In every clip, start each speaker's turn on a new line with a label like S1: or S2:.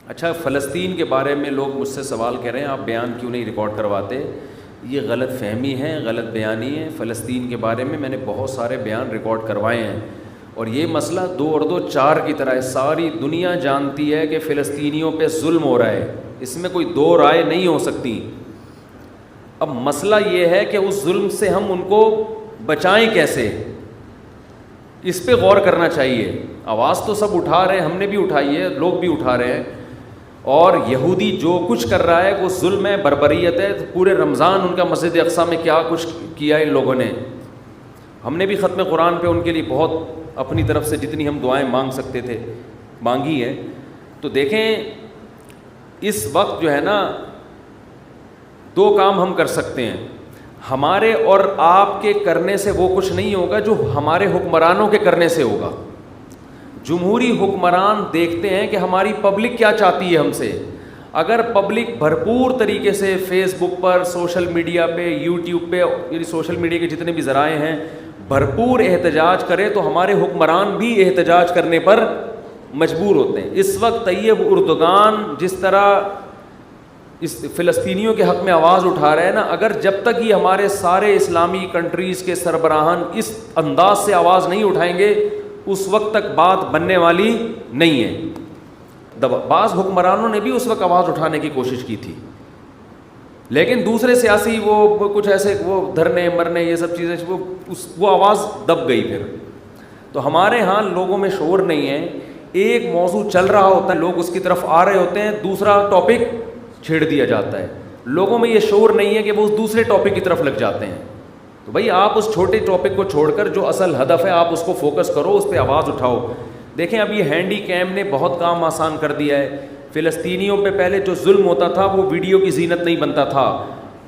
S1: اچھا، فلسطین کے بارے میں لوگ مجھ سے سوال کر رہے ہیں آپ بیان کیوں نہیں ریکارڈ کرواتے. یہ غلط فہمی ہے، غلط بیانی ہے. فلسطین کے بارے میں نے بہت سارے بیان ریکارڈ کروائے ہیں، اور یہ مسئلہ 2 اور 2 4 کی طرح ہے. ساری دنیا جانتی ہے کہ فلسطینیوں پہ ظلم ہو رہا ہے، اس میں کوئی 2 رائے نہیں ہو سکتی. اب مسئلہ یہ ہے کہ اس ظلم سے ہم ان کو بچائیں کیسے، اس پہ غور کرنا چاہیے. آواز تو سب اٹھا رہے ہیں، ہم نے بھی اٹھائی ہے، لوگ بھی اٹھا رہے ہیں. اور یہودی جو کچھ کر رہا ہے وہ ظلم ہے، بربریت ہے. پورے رمضان ان کا مسجد اقصیٰ میں کیا کچھ کیا ان لوگوں نے. ہم نے بھی ختم قرآن پہ ان کے لیے بہت اپنی طرف سے جتنی ہم دعائیں مانگ سکتے تھے مانگی ہیں. تو دیکھیں اس وقت جو ہے نا 2 کام ہم کر سکتے ہیں. ہمارے اور آپ کے کرنے سے وہ کچھ نہیں ہوگا جو ہمارے حکمرانوں کے کرنے سے ہوگا. جمہوری حکمران دیکھتے ہیں کہ ہماری پبلک کیا چاہتی ہے ہم سے. اگر پبلک بھرپور طریقے سے فیس بک پر، سوشل میڈیا پہ، یوٹیوب پہ، یعنی سوشل میڈیا کے جتنے بھی ذرائع ہیں، بھرپور احتجاج کرے تو ہمارے حکمران بھی احتجاج کرنے پر مجبور ہوتے ہیں. اس وقت طیب اردگان جس طرح اس فلسطینیوں کے حق میں آواز اٹھا رہے ہیں نا، اگر جب تک یہ ہمارے سارے اسلامی کنٹریز کے سربراہان اس انداز سے آواز نہیں اٹھائیں گے اس وقت تک بات بننے والی نہیں ہے. بعض حکمرانوں نے بھی اس وقت آواز اٹھانے کی کوشش کی تھی، لیکن دوسرے سیاسی وہ کچھ ایسے وہ دھرنے مرنے یہ سب چیزیں وہ آواز دب گئی. پھر تو ہمارے ہاں لوگوں میں شعور نہیں ہے. ایک موضوع چل رہا ہوتا ہے، لوگ اس کی طرف آ رہے ہوتے ہیں، دوسرا ٹاپک چھیڑ دیا جاتا ہے. لوگوں میں یہ شعور نہیں ہے کہ وہ اس دوسرے ٹاپک کی طرف لگ جاتے ہیں. تو بھائی آپ اس چھوٹے ٹاپک کو چھوڑ کر جو اصل ہدف ہے آپ اس کو فوکس کرو، اس پہ آواز اٹھاؤ. دیکھیں اب یہ ہینڈی کیم نے بہت کام آسان کر دیا ہے. فلسطینیوں پہ پہلے جو ظلم ہوتا تھا وہ ویڈیو کی زینت نہیں بنتا تھا.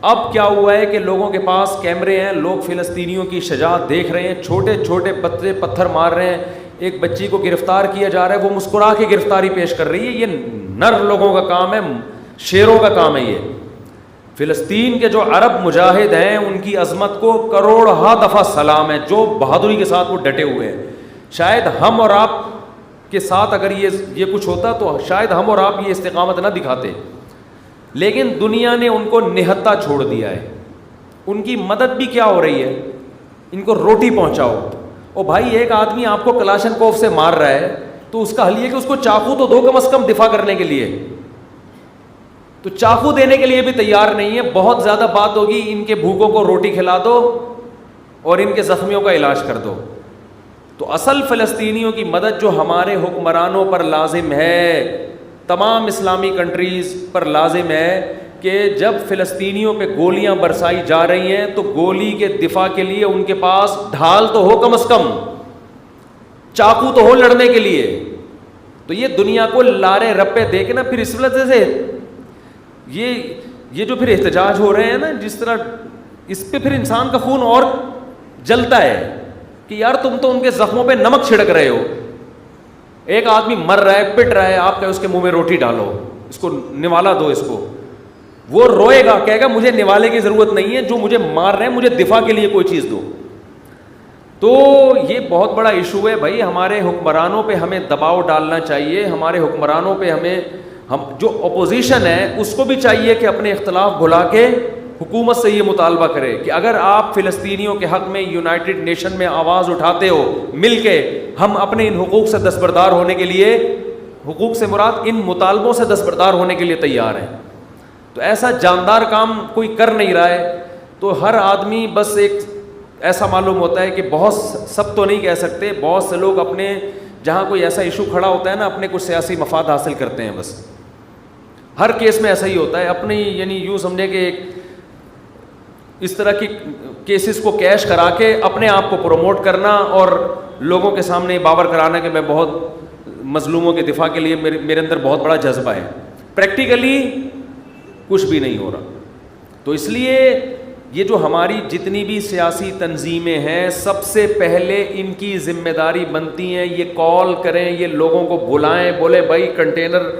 S1: اب کیا ہوا ہے کہ لوگوں کے پاس کیمرے ہیں، لوگ فلسطینیوں کی شجاعت دیکھ رہے ہیں، چھوٹے چھوٹے بچے پتھر مار رہے ہیں. ایک بچی کو گرفتار کیا جا رہا ہے، وہ مسکرا کے گرفتاری پیش کر رہی ہے. یہ نر لوگوں کا کام ہے، شیروں کا کام ہے. یہ فلسطین کے جو عرب مجاہد ہیں ان کی عظمت کو کروڑہا دفعہ سلام ہے، جو بہادری کے ساتھ وہ ڈٹے ہوئے ہیں. شاید ہم اور آپ کے ساتھ اگر یہ کچھ ہوتا تو شاید ہم اور آپ یہ استقامت نہ دکھاتے، لیکن دنیا نے ان کو نہتا چھوڑ دیا ہے. ان کی مدد بھی کیا ہو رہی ہے، ان کو روٹی پہنچاؤ. او بھائی ایک آدمی آپ کو کلاشن کوف سے مار رہا ہے تو اس کا حل یہ کہ اس کو چاقو تو دو کم از کم دفاع کرنے کے لیے. تو چاقو دینے کے لیے بھی تیار نہیں ہے. بہت زیادہ بات ہوگی ان کے بھوکوں کو روٹی کھلا دو اور ان کے زخمیوں کا علاج کر دو. تو اصل فلسطینیوں کی مدد جو ہمارے حکمرانوں پر لازم ہے، تمام اسلامی کنٹریز پر لازم ہے کہ جب فلسطینیوں پہ گولیاں برسائی جا رہی ہیں تو گولی کے دفاع کے لیے ان کے پاس ڈھال تو ہو، کم از کم چاقو تو ہو لڑنے کے لیے. تو یہ دنیا کو لارے رپے دے کے نا پھر اس وجہ سے یہ جو پھر احتجاج ہو رہے ہیں نا، جس طرح اس پہ پھر انسان کا خون اور جلتا ہے کہ یار تم تو ان کے زخموں پہ نمک چھڑک رہے ہو. ایک آدمی مر رہا ہے، پٹ رہا ہے، آپ کہے اس کے منہ میں روٹی ڈالو، اس کو نوالا دو. اس کو وہ روئے گا، کہے گا مجھے نوالے کی ضرورت نہیں ہے، جو مجھے مار رہے ہیں مجھے دفاع کے لیے کوئی چیز دو. تو یہ بہت بڑا ایشو ہے بھائی. ہمارے حکمرانوں پہ ہمیں دباؤ ڈالنا چاہیے. ہمارے حکمرانوں پہ ہم جو اپوزیشن ہے اس کو بھی چاہیے کہ اپنے اختلاف بھلا کے حکومت سے یہ مطالبہ کرے کہ اگر آپ فلسطینیوں کے حق میں یونائٹڈ نیشن میں آواز اٹھاتے ہو مل کے، ہم اپنے ان حقوق سے دستبردار ہونے کے لیے، حقوق سے مراد ان مطالبوں سے دستبردار ہونے کے لیے تیار ہیں. تو ایسا جاندار کام کوئی کر نہیں رہا ہے. تو ہر آدمی بس ایک ایسا معلوم ہوتا ہے کہ بہت سب تو نہیں کہہ سکتے، بہت سے لوگ اپنے جہاں کوئی ایسا ایشو کھڑا ہوتا ہے نا اپنے کچھ سیاسی مفاد حاصل کرتے ہیں. بس ہر کیس میں ایسا ہی ہوتا ہے. اپنی یعنی یوں سمجھے کہ اس طرح کی کیسز کو کیش کرا کے اپنے آپ کو پروموٹ کرنا اور لوگوں کے سامنے باور کرانا کہ میں بہت مظلوموں کے دفاع کے لیے میرے اندر بہت بڑا جذبہ ہے. پریکٹیکلی کچھ بھی نہیں ہو رہا. تو اس لیے یہ جو ہماری جتنی بھی سیاسی تنظیمیں ہیں سب سے پہلے ان کی ذمہ داری بنتی ہیں یہ کال کریں، یہ لوگوں کو بلائیں، بولے بھائی کنٹینر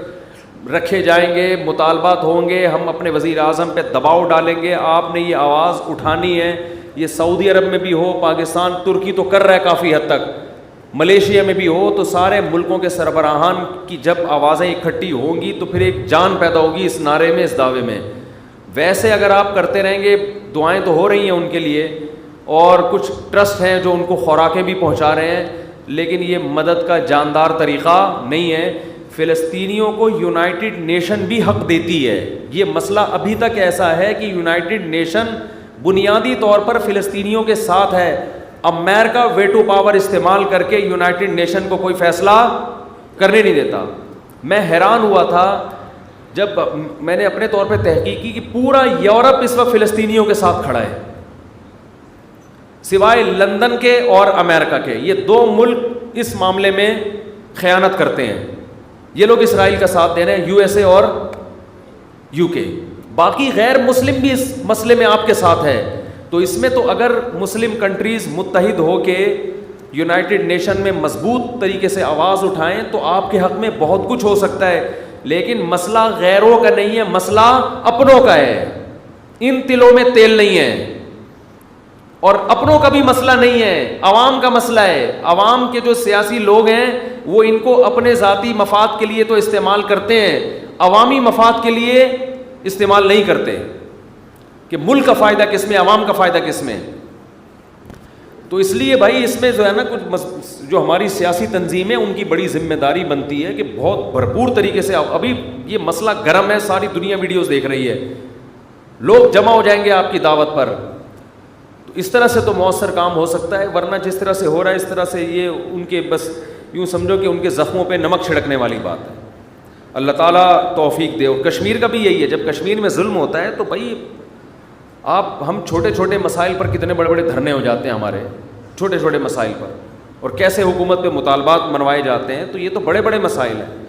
S1: رکھے جائیں گے، مطالبات ہوں گے، ہم اپنے وزیر اعظم پہ دباؤ ڈالیں گے، آپ نے یہ آواز اٹھانی ہے. یہ سعودی عرب میں بھی ہو، پاکستان، ترکی تو کر رہا ہے کافی حد تک. ملیشیا میں بھی ہو تو سارے ملکوں کے سربراہان کی جب آوازیں اکٹھی ہوں گی تو پھر ایک جان پیدا ہوگی اس نعرے میں, اس دعوے میں. ویسے اگر آپ کرتے رہیں گے, دعائیں تو ہو رہی ہیں ان کے لیے, اور کچھ ٹرسٹ ہیں جو ان کو خوراکیں بھی پہنچا رہے ہیں, لیکن یہ مدد کا جاندار طریقہ نہیں ہے. فلسطینیوں کو یونائٹڈ نیشن بھی حق دیتی ہے. یہ مسئلہ ابھی تک ایسا ہے کہ یونائٹڈ نیشن بنیادی طور پر فلسطینیوں کے ساتھ ہے. امریکہ ویٹو پاور استعمال کر کے یونائٹڈ نیشن کو کوئی فیصلہ کرنے نہیں دیتا. میں حیران ہوا تھا جب میں نے اپنے طور پہ تحقیق کی کہ پورا یورپ اس وقت فلسطینیوں کے ساتھ کھڑا ہے, سوائے لندن کے اور امریکہ کے. یہ دو ملک اس معاملے میں خیانت کرتے ہیں. یہ لوگ اسرائیل کا ساتھ دے رہے ہیں, یو ایس اے اور یو کے. باقی غیر مسلم بھی اس مسئلے میں آپ کے ساتھ ہے. تو اس میں تو اگر مسلم کنٹریز متحد ہو کے یونائٹڈ نیشن میں مضبوط طریقے سے آواز اٹھائیں تو آپ کے حق میں بہت کچھ ہو سکتا ہے. لیکن مسئلہ غیروں کا نہیں ہے, مسئلہ اپنوں کا ہے. ان تلوں میں تیل نہیں ہے, اور اپنوں کا بھی مسئلہ نہیں ہے, عوام کا مسئلہ ہے. عوام کے جو سیاسی لوگ ہیں وہ ان کو اپنے ذاتی مفاد کے لیے تو استعمال کرتے ہیں, عوامی مفاد کے لیے استعمال نہیں کرتے کہ ملک کا فائدہ کس میں, عوام کا فائدہ کس میں. تو اس لیے بھائی اس میں جو ہے نا کچھ جو ہماری سیاسی تنظیمیں ان کی بڑی ذمہ داری بنتی ہے کہ بہت بھرپور طریقے سے. ابھی یہ مسئلہ گرم ہے, ساری دنیا ویڈیوز دیکھ رہی ہے, لوگ جمع ہو جائیں گے آپ کی دعوت پر. تو اس طرح سے تو مؤثر کام ہو سکتا ہے, ورنہ جس طرح سے ہو رہا ہے اس طرح سے یہ ان کے بس یوں سمجھو کہ ان کے زخموں پہ نمک چھڑکنے والی بات ہے. اللہ تعالیٰ توفیق دے. اور کشمیر کا بھی یہی ہے, جب کشمیر میں ظلم ہوتا ہے تو بھائی ہم چھوٹے چھوٹے مسائل پر کتنے بڑے بڑے دھرنے ہو جاتے ہیں ہمارے چھوٹے چھوٹے مسائل پر, اور کیسے حکومت پہ مطالبات منوائے جاتے ہیں. تو یہ تو بڑے بڑے مسائل ہیں.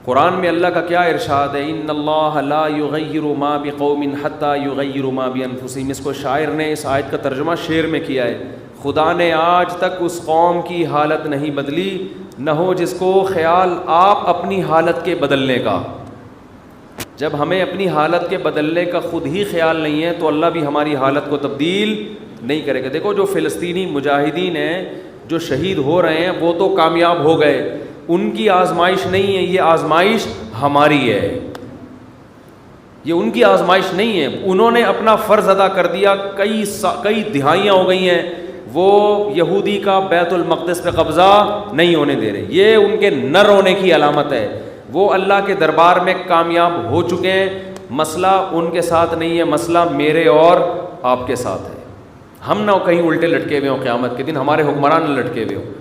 S1: قرآن میں اللہ کا کیا ارشاد ہے, ان اللہ لا یغیر ما بقوم حتی یغیروا ما بانفسہم. اس کو شاعر نے اس آیت کا ترجمہ شعر میں کیا ہے, خدا نے آج تک اس قوم کی حالت نہیں بدلی, نہ ہو جس کو خیال آپ اپنی حالت کے بدلنے کا. جب ہمیں اپنی حالت کے بدلنے کا خود ہی خیال نہیں ہے تو اللہ بھی ہماری حالت کو تبدیل نہیں کرے گا. دیکھو جو فلسطینی مجاہدین ہیں جو شہید ہو رہے ہیں وہ تو کامیاب ہو گئے, ان کی آزمائش نہیں ہے, یہ آزمائش ہماری ہے. یہ ان کی آزمائش نہیں ہے, انہوں نے اپنا فرض ادا کر دیا. کئی دہائیاں ہو گئی ہیں وہ یہودی کا بیت المقدس پہ قبضہ نہیں ہونے دے رہے. یہ ان کے نہ رونے کی علامت ہے. وہ اللہ کے دربار میں کامیاب ہو چکے ہیں. مسئلہ ان کے ساتھ نہیں ہے, مسئلہ میرے اور آپ کے ساتھ ہے. ہم نہ کہیں الٹے لٹکے ہوئے ہوں قیامت کے دن, ہمارے حکمران نہ لٹکے ہوئے ہوں.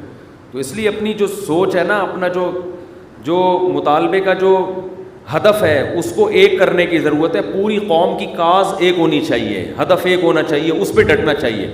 S1: تو اس لیے اپنی جو سوچ ہے نا, اپنا جو مطالبے کا جو ہدف ہے اس کو ایک کرنے کی ضرورت ہے. پوری قوم کی کاز ایک ہونی چاہیے, ہدف ایک ہونا چاہیے, اس پہ ڈٹنا چاہیے.